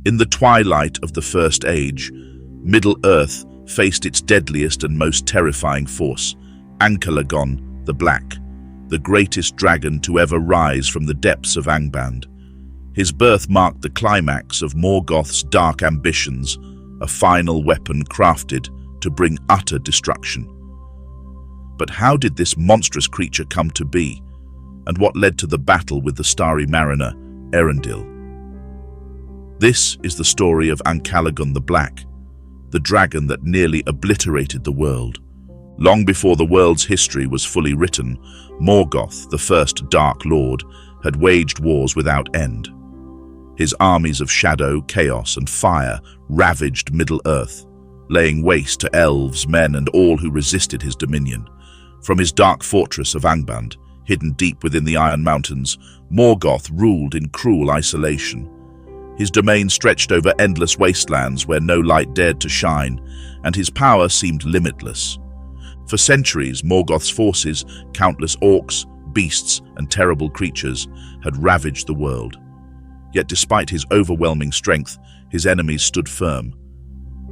In the twilight of the First Age, Middle-earth faced its deadliest and most terrifying force, Ancalagon the Black, the greatest dragon to ever rise from the depths of Angband. His birth marked the climax of Morgoth's dark ambitions, a final weapon crafted to bring utter destruction. But how did this monstrous creature come to be, and what led to the battle with the starry mariner, Erendil? This is the story of Ancalagon the Black, the dragon that nearly obliterated the world. Long before the world's history was fully written, Morgoth, the first Dark Lord, had waged wars without end. His armies of shadow, chaos, and fire ravaged Middle-earth, laying waste to elves, men, and all who resisted his dominion. From his dark fortress of Angband, hidden deep within the Iron Mountains, Morgoth ruled in cruel isolation. His domain stretched over endless wastelands where no light dared to shine, and his power seemed limitless. For centuries, Morgoth's forces, countless orcs, beasts, and terrible creatures, had ravaged the world. Yet despite his overwhelming strength, his enemies stood firm.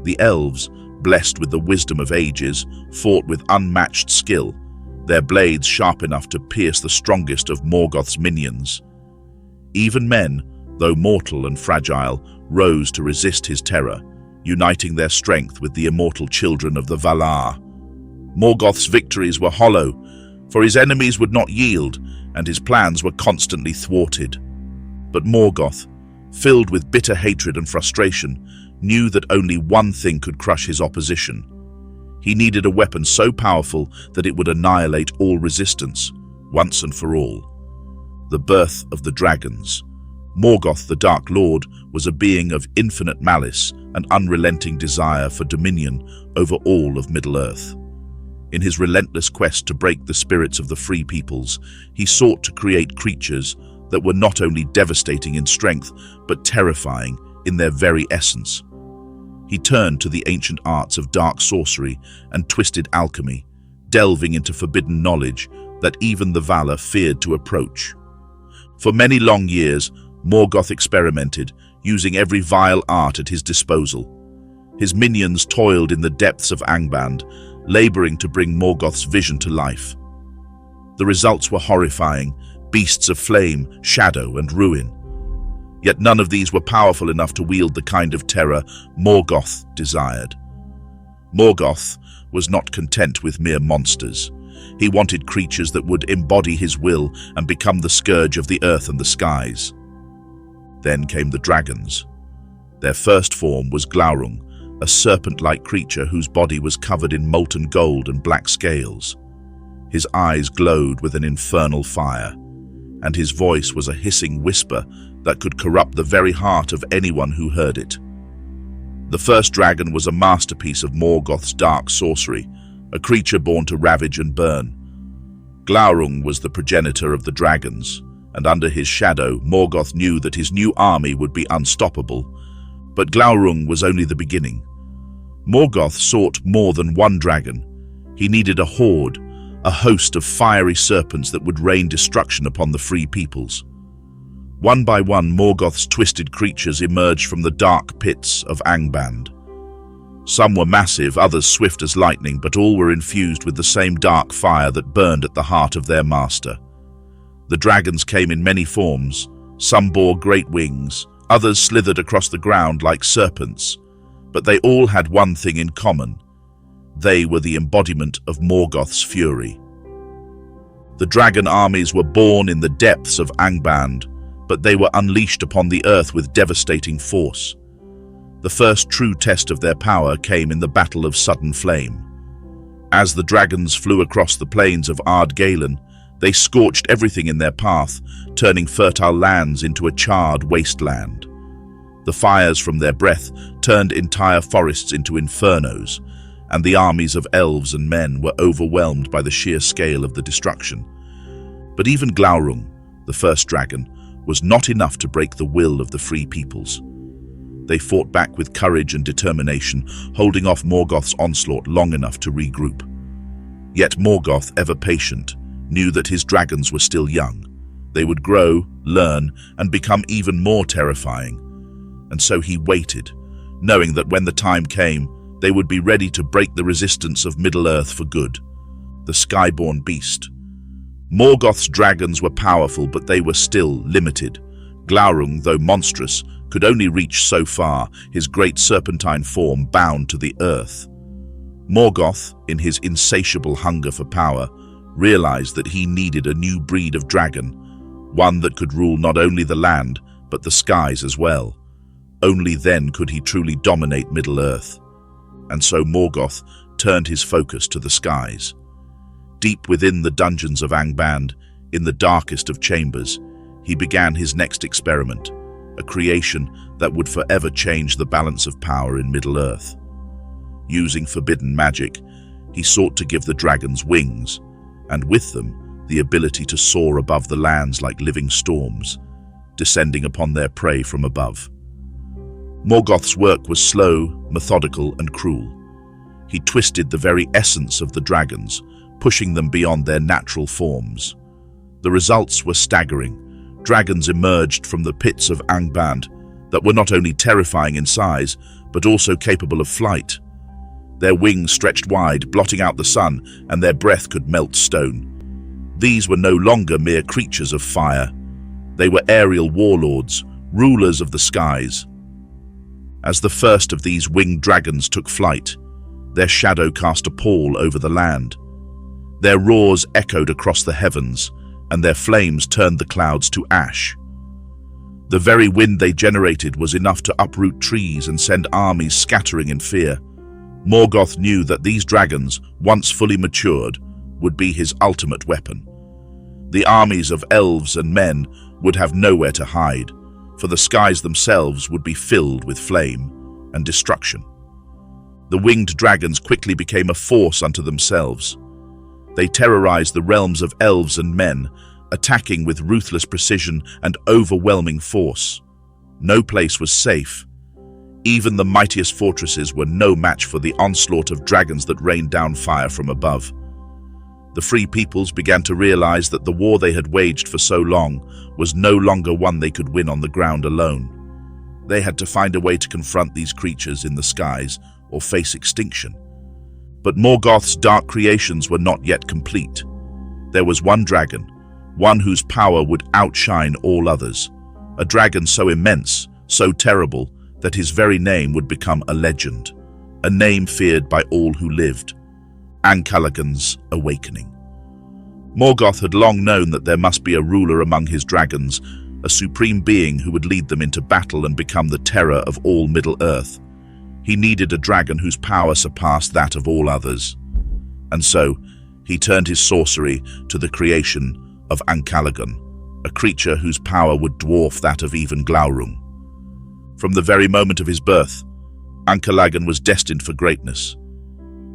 The elves, blessed with the wisdom of ages, fought with unmatched skill, their blades sharp enough to pierce the strongest of Morgoth's minions. Even men, though mortal and fragile, rose to resist his terror, uniting their strength with the immortal children of the Valar. Morgoth's victories were hollow, for his enemies would not yield, and his plans were constantly thwarted. But Morgoth, filled with bitter hatred and frustration, knew that only one thing could crush his opposition. He needed a weapon so powerful that it would annihilate all resistance, once and for all. The birth of the dragons. Morgoth, the Dark Lord, was a being of infinite malice and unrelenting desire for dominion over all of Middle-earth. In his relentless quest to break the spirits of the free peoples, he sought to create creatures that were not only devastating in strength, but terrifying in their very essence. He turned to the ancient arts of dark sorcery and twisted alchemy, delving into forbidden knowledge that even the Valar feared to approach. For many long years, Morgoth experimented, using every vile art at his disposal. His minions toiled in the depths of Angband, laboring to bring Morgoth's vision to life. The results were horrifying, beasts of flame, shadow, and ruin. Yet none of these were powerful enough to wield the kind of terror Morgoth desired. Morgoth was not content with mere monsters. He wanted creatures that would embody his will and become the scourge of the earth and the skies. Then came the dragons. Their first form was Glaurung, a serpent-like creature whose body was covered in molten gold and black scales. His eyes glowed with an infernal fire, and his voice was a hissing whisper that could corrupt the very heart of anyone who heard it. The first dragon was a masterpiece of Morgoth's dark sorcery, a creature born to ravage and burn. Glaurung was the progenitor of the dragons, and under his shadow, Morgoth knew that his new army would be unstoppable. But Glaurung was only the beginning. Morgoth sought more than one dragon. He needed a horde, a host of fiery serpents that would rain destruction upon the free peoples. One by one, Morgoth's twisted creatures emerged from the dark pits of Angband. Some were massive, others swift as lightning, but all were infused with the same dark fire that burned at the heart of their master. The dragons came in many forms. Some bore great wings, others slithered across the ground like serpents, but they all had one thing in common. They were the embodiment of Morgoth's fury. The dragon armies were born in the depths of Angband, but they were unleashed upon the earth with devastating force. The first true test of their power came in the Battle of Sudden Flame. As the dragons flew across the plains of Ardgalen, they scorched everything in their path, turning fertile lands into a charred wasteland. The fires from their breath turned entire forests into infernos, and the armies of elves and men were overwhelmed by the sheer scale of the destruction. But even Glaurung, the first dragon, was not enough to break the will of the free peoples. They fought back with courage and determination, holding off Morgoth's onslaught long enough to regroup. Yet Morgoth, ever patient, knew that his dragons were still young. They would grow, learn, and become even more terrifying. And so he waited, knowing that when the time came, they would be ready to break the resistance of Middle-earth for good. The Skyborn Beast. Morgoth's dragons were powerful, but they were still limited. Glaurung, though monstrous, could only reach so far, his great serpentine form bound to the earth. Morgoth, in his insatiable hunger for power, realized that he needed a new breed of dragon, one that could rule not only the land, but the skies as well. Only then could he truly dominate Middle-earth. And so Morgoth turned his focus to the skies. Deep within the dungeons of Angband, in the darkest of chambers, he began his next experiment, a creation that would forever change the balance of power in Middle-earth. Using forbidden magic, he sought to give the dragons wings, and with them the ability to soar above the lands like living storms, descending upon their prey from above. Morgoth's work was slow, methodical, and cruel. He twisted the very essence of the dragons, pushing them beyond their natural forms. The results were staggering. Dragons emerged from the pits of Angband that were not only terrifying in size, but also capable of flight. Their wings stretched wide, blotting out the sun, and their breath could melt stone. These were no longer mere creatures of fire. They were aerial warlords, rulers of the skies. As the first of these winged dragons took flight, their shadow cast a pall over the land. Their roars echoed across the heavens, and their flames turned the clouds to ash. The very wind they generated was enough to uproot trees and send armies scattering in fear. Morgoth knew that these dragons, once fully matured, would be his ultimate weapon. The armies of elves and men would have nowhere to hide, for the skies themselves would be filled with flame and destruction. The winged dragons quickly became a force unto themselves. They terrorized the realms of elves and men, attacking with ruthless precision and overwhelming force. No place was safe. Even the mightiest fortresses were no match for the onslaught of dragons that rained down fire from above. The free peoples began to realize that the war they had waged for so long was no longer one they could win on the ground alone. They had to find a way to confront these creatures in the skies or face extinction. But Morgoth's dark creations were not yet complete. There was one dragon, one whose power would outshine all others, a dragon so immense, so terrible, that his very name would become a legend, a name feared by all who lived. Ancalagon's awakening. Morgoth had long known that there must be a ruler among his dragons, a supreme being who would lead them into battle and become the terror of all Middle-earth. He needed a dragon whose power surpassed that of all others. And so, he turned his sorcery to the creation of Ancalagon, a creature whose power would dwarf that of even Glaurung. From the very moment of his birth, Ancalagon was destined for greatness.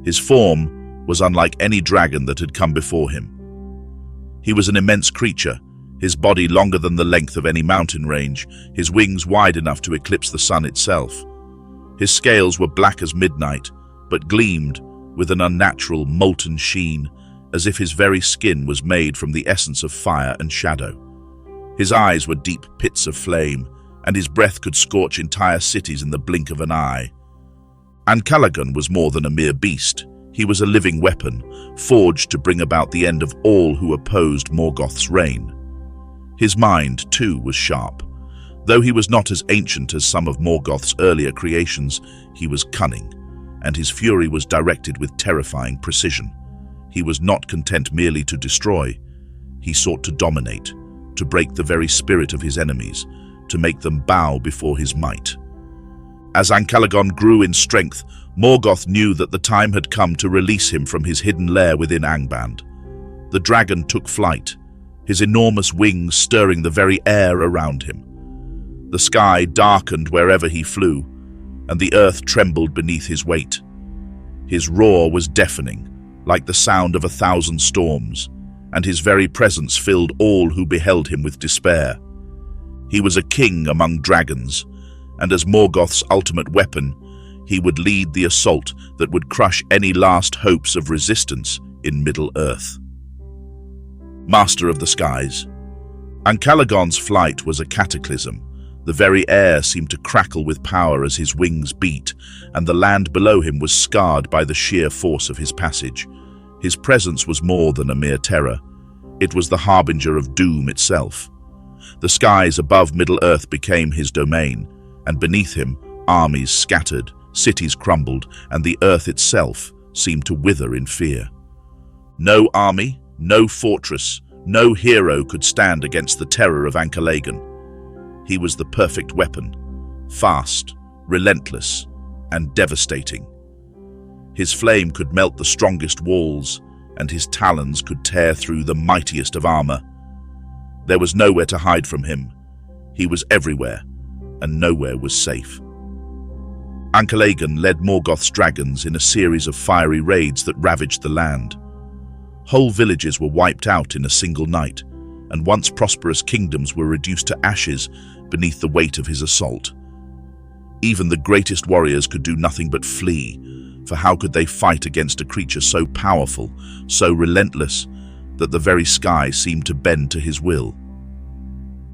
His form was unlike any dragon that had come before him. He was an immense creature, his body longer than the length of any mountain range, his wings wide enough to eclipse the sun itself. His scales were black as midnight, but gleamed with an unnatural, molten sheen, as if his very skin was made from the essence of fire and shadow. His eyes were deep pits of flame, and his breath could scorch entire cities in the blink of an eye. Ancalagon was more than a mere beast. He was a living weapon, forged to bring about the end of all who opposed Morgoth's reign. His mind, too, was sharp. Though he was not as ancient as some of Morgoth's earlier creations, he was cunning, and his fury was directed with terrifying precision. He was not content merely to destroy. He sought to dominate, to break the very spirit of his enemies, to make them bow before his might. As Ancalagon grew in strength, Morgoth knew that the time had come to release him from his hidden lair within Angband. The dragon took flight, his enormous wings stirring the very air around him. The sky darkened wherever he flew, and the earth trembled beneath his weight. His roar was deafening, like the sound of 1,000 storms, and his very presence filled all who beheld him with despair. He was a king among dragons, and as Morgoth's ultimate weapon, he would lead the assault that would crush any last hopes of resistance in Middle-earth. Master of the Skies. Ancalagon's flight was a cataclysm, The very air seemed to crackle with power as his wings beat, and the land below him was scarred by the sheer force of his passage. His presence was more than a mere terror. It was the harbinger of doom itself. The skies above Middle-earth became his domain, and beneath him, armies scattered, cities crumbled, and the earth itself seemed to wither in fear. No army, no fortress, no hero could stand against the terror of Ancalagon. He was the perfect weapon, fast, relentless, and devastating. His flame could melt the strongest walls, and his talons could tear through the mightiest of armor. There was nowhere to hide from him. He was everywhere, and nowhere was safe. Ancalagon led Morgoth's dragons in a series of fiery raids that ravaged the land. Whole villages were wiped out in a single night, and once prosperous kingdoms were reduced to ashes beneath the weight of his assault. Even the greatest warriors could do nothing but flee, for how could they fight against a creature so powerful, so relentless, that the very sky seemed to bend to his will?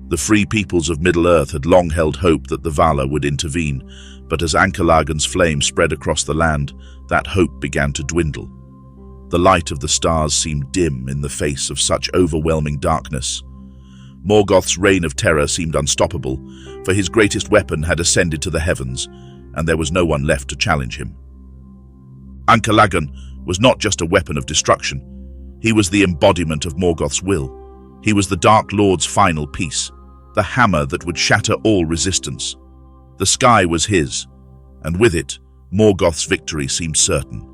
The free peoples of Middle-earth had long held hope that the Valar would intervene, but as Ancalagon's flame spread across the land, that hope began to dwindle. The light of the stars seemed dim in the face of such overwhelming darkness. Morgoth's reign of terror seemed unstoppable, for his greatest weapon had ascended to the heavens, and there was no one left to challenge him. Ancalagon was not just a weapon of destruction. He was the embodiment of Morgoth's will. He was the Dark Lord's final piece, the hammer that would shatter all resistance. The sky was his, and with it, Morgoth's victory seemed certain.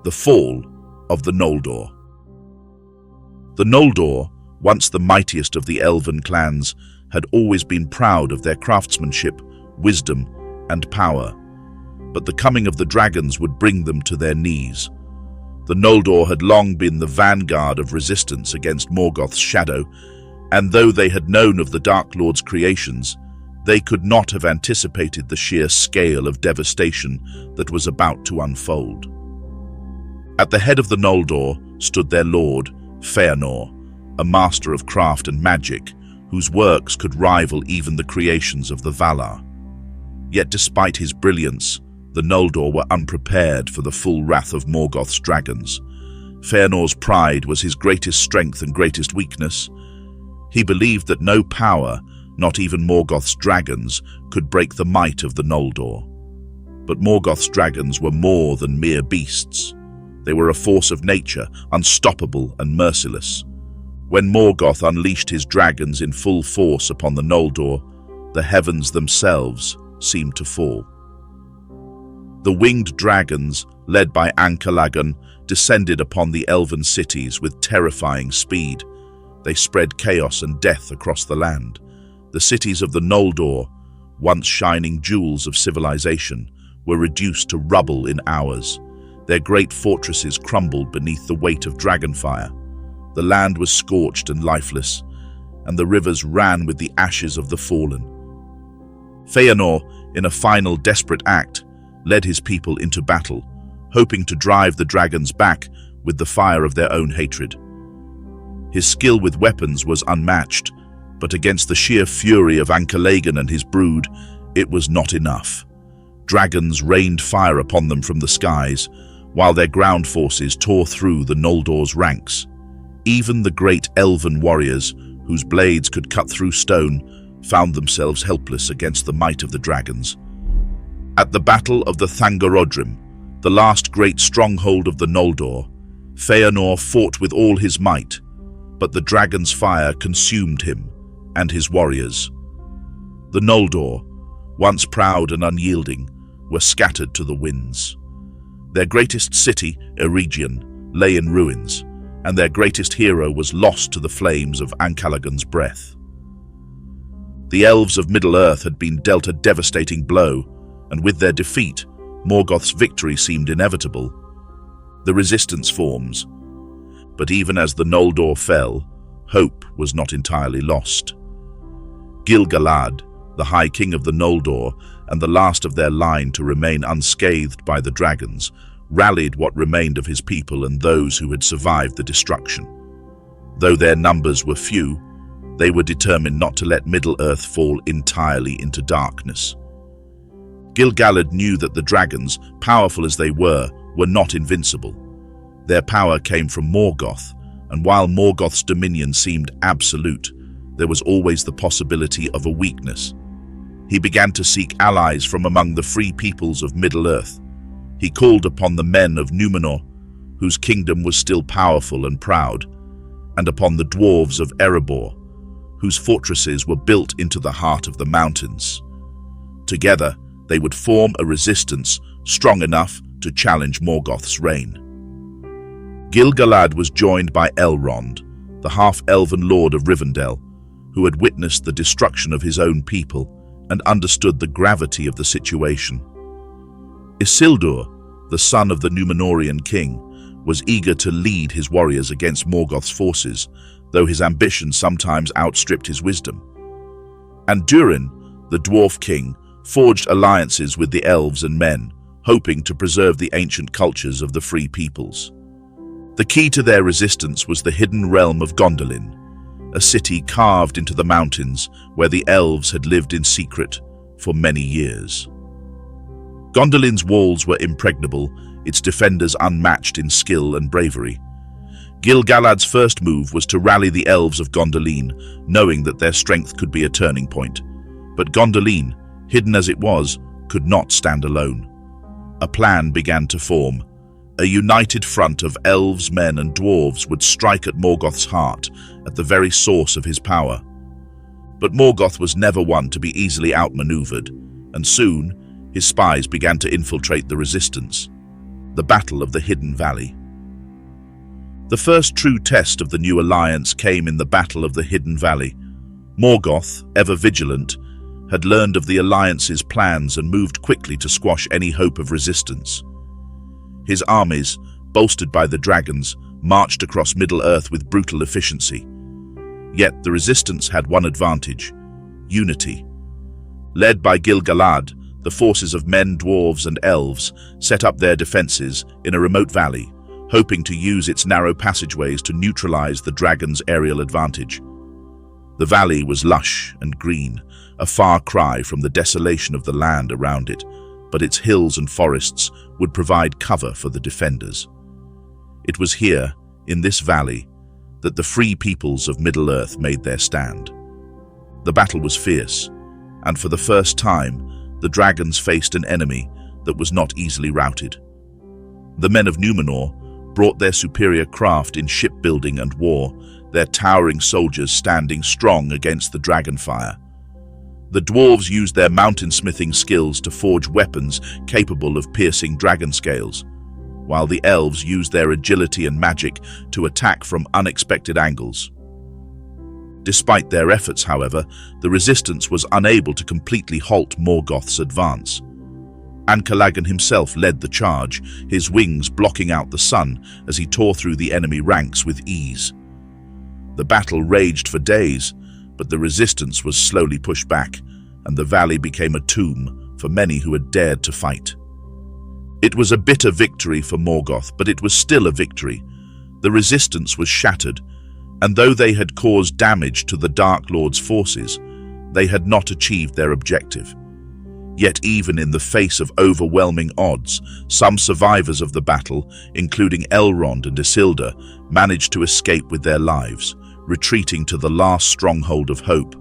The fall of the Noldor. The Noldor, once the mightiest of the elven clans, had always been proud of their craftsmanship, wisdom, and power. But the coming of the dragons would bring them to their knees. The Noldor had long been the vanguard of resistance against Morgoth's shadow, and though they had known of the Dark Lord's creations, they could not have anticipated the sheer scale of devastation that was about to unfold. At the head of the Noldor stood their lord, Feanor, a master of craft and magic, whose works could rival even the creations of the Valar. Yet despite his brilliance, the Noldor were unprepared for the full wrath of Morgoth's dragons. Feanor's pride was his greatest strength and greatest weakness. He believed that no power, not even Morgoth's dragons, could break the might of the Noldor. But Morgoth's dragons were more than mere beasts. They were a force of nature, unstoppable and merciless. When Morgoth unleashed his dragons in full force upon the Noldor, the heavens themselves seemed to fall. The winged dragons, led by Ancalagon, descended upon the elven cities with terrifying speed. They spread chaos and death across the land. The cities of the Noldor, once shining jewels of civilization, were reduced to rubble in hours. Their great fortresses crumbled beneath the weight of dragonfire. The land was scorched and lifeless, and the rivers ran with the ashes of the fallen. Feanor, in a final desperate act, led his people into battle, hoping to drive the dragons back with the fire of their own hatred. His skill with weapons was unmatched, but against the sheer fury of Ancalagon and his brood, it was not enough. Dragons rained fire upon them from the skies, while their ground forces tore through the Noldor's ranks. Even the great elven warriors, whose blades could cut through stone, found themselves helpless against the might of the dragons. At the Battle of the Thangorodrim, the last great stronghold of the Noldor, Feanor fought with all his might, but the dragon's fire consumed him and his warriors. The Noldor, once proud and unyielding, were scattered to the winds. Their greatest city, Eregion, lay in ruins, and their greatest hero was lost to the flames of Ancalagon's breath. The elves of Middle-earth had been dealt a devastating blow, and with their defeat, Morgoth's victory seemed inevitable. The resistance forms. But even as the Noldor fell, hope was not entirely lost. Gil-galad, the High King of the Noldor and the last of their line to remain unscathed by the dragons, rallied what remained of his people and those who had survived the destruction. Though their numbers were few, They were determined not to let Middle-earth fall entirely into darkness. Gil-galad knew that the dragons, powerful as they were not invincible. Their power came from Morgoth, and while Morgoth's dominion seemed absolute, there was always the possibility of a weakness. He began to seek allies from among the free peoples of Middle-earth. He called upon the men of Númenor, whose kingdom was still powerful and proud, and upon the dwarves of Erebor, whose fortresses were built into the heart of the mountains. Together, they would form a resistance strong enough to challenge Morgoth's reign. Gil-galad was joined by Elrond, the half-elven lord of Rivendell, who had witnessed the destruction of his own people and understood the gravity of the situation. Isildur, the son of the Númenorian king, was eager to lead his warriors against Morgoth's forces, though his ambition sometimes outstripped his wisdom. And Durin, the dwarf king, forged alliances with the elves and men, hoping to preserve the ancient cultures of the free peoples. The key to their resistance was the hidden realm of Gondolin, a city carved into the mountains where the elves had lived in secret for many years. Gondolin's walls were impregnable, its defenders unmatched in skill and bravery. Gil-galad's first move was to rally the elves of Gondolin, knowing that their strength could be a turning point. But Gondolin, hidden as it was, could not stand alone. A plan began to form. A united front of elves, men and dwarves would strike at Morgoth's heart, at the very source of his power. But Morgoth was never one to be easily outmaneuvered, and soon his spies began to infiltrate the resistance. The Battle of the Hidden Valley. The first true test of the new alliance came in the Battle of the Hidden Valley. Morgoth, ever vigilant, had learned of the alliance's plans and moved quickly to squash any hope of resistance. His armies, bolstered by the dragons, marched across Middle-earth with brutal efficiency. Yet the resistance had one advantage: unity. Led by Gil-galad, the forces of men, dwarves and elves set up their defenses in a remote valley, hoping to use its narrow passageways to neutralize the dragon's aerial advantage. The valley was lush and green, a far cry from the desolation of the land around it, but its hills and forests would provide cover for the defenders. It was here, in this valley, that the free peoples of Middle-earth made their stand. The battle was fierce, and for the first time, the dragons faced an enemy that was not easily routed. The men of Númenor brought their superior craft in shipbuilding and war, their towering soldiers standing strong against the dragonfire. The dwarves used their mountain-smithing skills to forge weapons capable of piercing dragon scales, while the elves used their agility and magic to attack from unexpected angles. Despite their efforts, however, the resistance was unable to completely halt Morgoth's advance. Ancalagon himself led the charge, his wings blocking out the sun as he tore through the enemy ranks with ease. The battle raged for days, but the resistance was slowly pushed back, and the valley became a tomb for many who had dared to fight. It was a bitter victory for Morgoth, but it was still a victory. The resistance was shattered, and though they had caused damage to the Dark Lord's forces, they had not achieved their objective. Yet even in the face of overwhelming odds, some survivors of the battle, including Elrond and Isildur, managed to escape with their lives, retreating to the last stronghold of hope,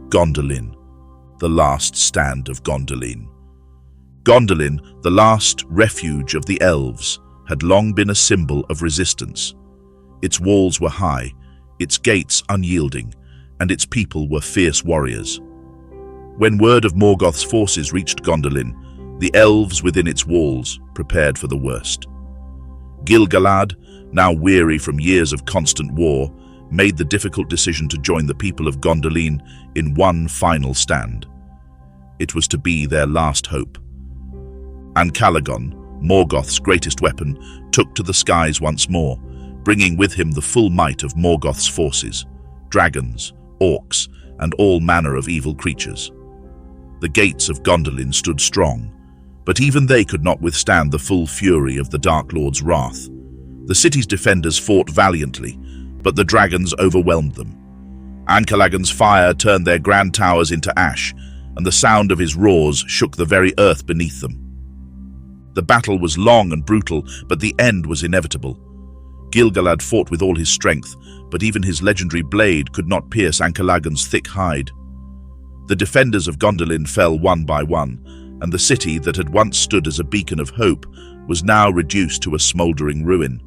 Gondolin, the last stand of Gondolin. Gondolin, the last refuge of the elves, had long been a symbol of resistance. Its walls were high, its gates unyielding, and its people were fierce warriors. When word of Morgoth's forces reached Gondolin, the elves within its walls prepared for the worst. Gil-galad, now weary from years of constant war, made the difficult decision to join the people of Gondolin in one final stand. It was to be their last hope. Ancalagon, Morgoth's greatest weapon, took to the skies once more, bringing with him the full might of Morgoth's forces, dragons, orcs, and all manner of evil creatures. The gates of Gondolin stood strong, but even they could not withstand the full fury of the Dark Lord's wrath. The city's defenders fought valiantly, but the dragons overwhelmed them. Ancalagon's fire turned their grand towers into ash, and the sound of his roars shook the very earth beneath them. The battle was long and brutal, but the end was inevitable. Gil-galad fought with all his strength, but even his legendary blade could not pierce Ancalagon's thick hide. The defenders of Gondolin fell one by one, and the city that had once stood as a beacon of hope was now reduced to a smouldering ruin.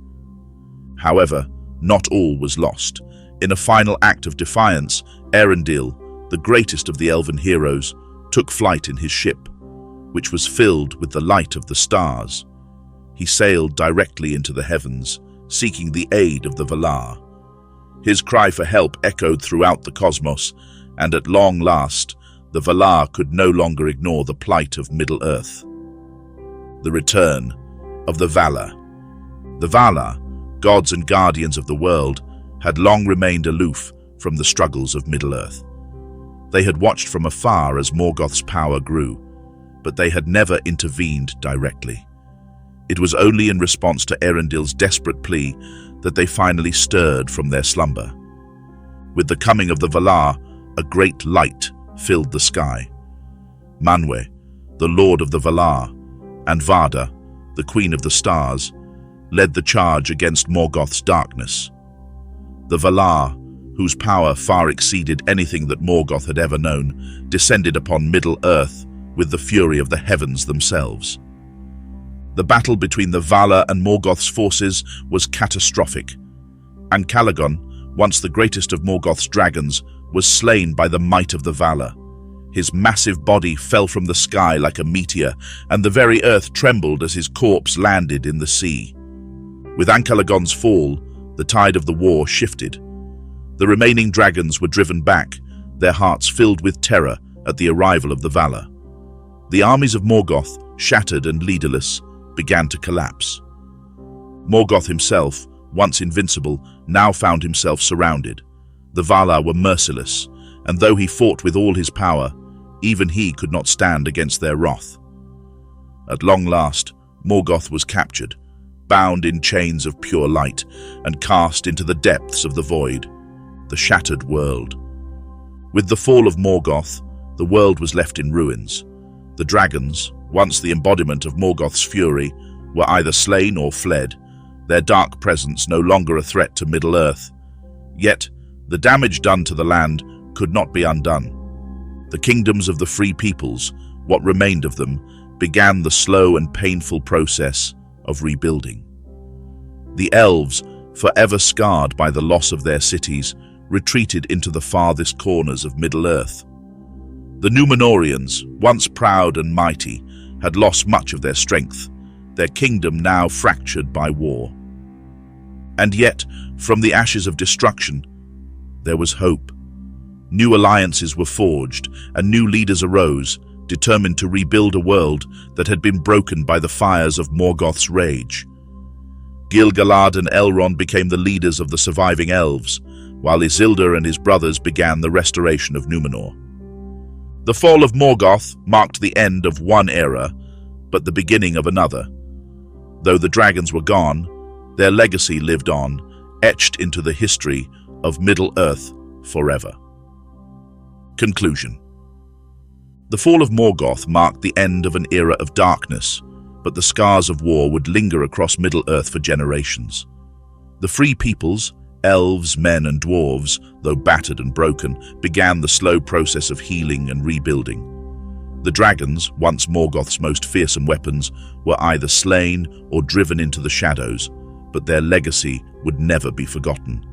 However, not all was lost. In a final act of defiance, Eärendil, the greatest of the elven heroes, took flight in his ship, which was filled with the light of the stars. He sailed directly into the heavens, seeking the aid of the Valar. His cry for help echoed throughout the cosmos, and at long last, the Valar could no longer ignore the plight of Middle-earth. The return of the Valar. The Valar, gods and guardians of the world, had long remained aloof from the struggles of Middle-earth. They had watched from afar as Morgoth's power grew, but they had never intervened directly. It was only in response to Eärendil's desperate plea that they finally stirred from their slumber. With the coming of the Valar, a great light filled the sky. Manwë, the lord of the Valar, and Vada, the queen of the stars, led the charge against Morgoth's darkness. The Valar, whose power far exceeded anything that Morgoth had ever known, descended upon Middle-earth with the fury of the heavens themselves. The battle between the Valar and Morgoth's forces was catastrophic. Ancalagon, once the greatest of Morgoth's dragons, was slain by the might of the Valar. His massive body fell from the sky like a meteor, and the very earth trembled as his corpse landed in the sea. With Ancalagon's fall, the tide of the war shifted. The remaining dragons were driven back, their hearts filled with terror at the arrival of the Valar. The armies of Morgoth, shattered and leaderless, began to collapse. Morgoth himself, once invincible, now found himself surrounded. The Valar were merciless, and though he fought with all his power, even he could not stand against their wrath. At long last, Morgoth was captured, bound in chains of pure light, and cast into the depths of the void, the shattered world. With the fall of Morgoth, the world was left in ruins. The dragons, once the embodiment of Morgoth's fury, were either slain or fled, their dark presence no longer a threat to Middle-earth. Yet, the damage done to the land could not be undone. The kingdoms of the free peoples, what remained of them, began the slow and painful process of rebuilding. The elves, forever scarred by the loss of their cities, retreated into the farthest corners of Middle-earth. The Númenóreans, once proud and mighty, had lost much of their strength, their kingdom now fractured by war. And yet, from the ashes of destruction, there was hope. New alliances were forged, and new leaders arose, determined to rebuild a world that had been broken by the fires of Morgoth's rage. Gil-galad and Elrond became the leaders of the surviving elves, while Isildur and his brothers began the restoration of Númenor. The fall of Morgoth marked the end of one era, but the beginning of another. Though the dragons were gone, their legacy lived on, etched into the history of Middle-earth forever. Conclusion. The fall of Morgoth marked the end of an era of darkness, but the scars of war would linger across Middle-earth for generations. The free peoples, elves, men and dwarves, though battered and broken, began the slow process of healing and rebuilding. The dragons, once Morgoth's most fearsome weapons, were either slain or driven into the shadows, but their legacy would never be forgotten.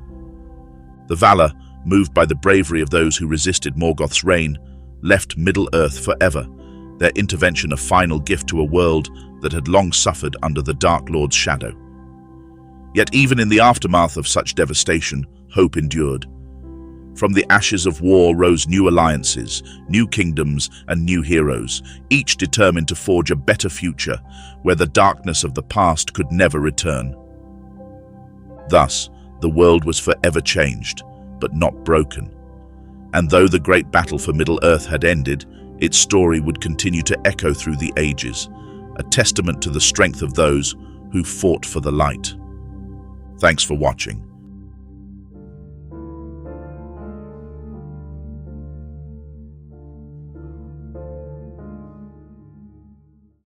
The Valar, moved by the bravery of those who resisted Morgoth's reign, left Middle-earth forever, their intervention a final gift to a world that had long suffered under the Dark Lord's shadow. Yet even in the aftermath of such devastation, hope endured. From the ashes of war rose new alliances, new kingdoms, and new heroes, each determined to forge a better future where the darkness of the past could never return. Thus, the world was forever changed, but not broken. And though the great battle for Middle-earth had ended, its story would continue to echo through the ages, a testament to the strength of those who fought for the light. Thanks for watching.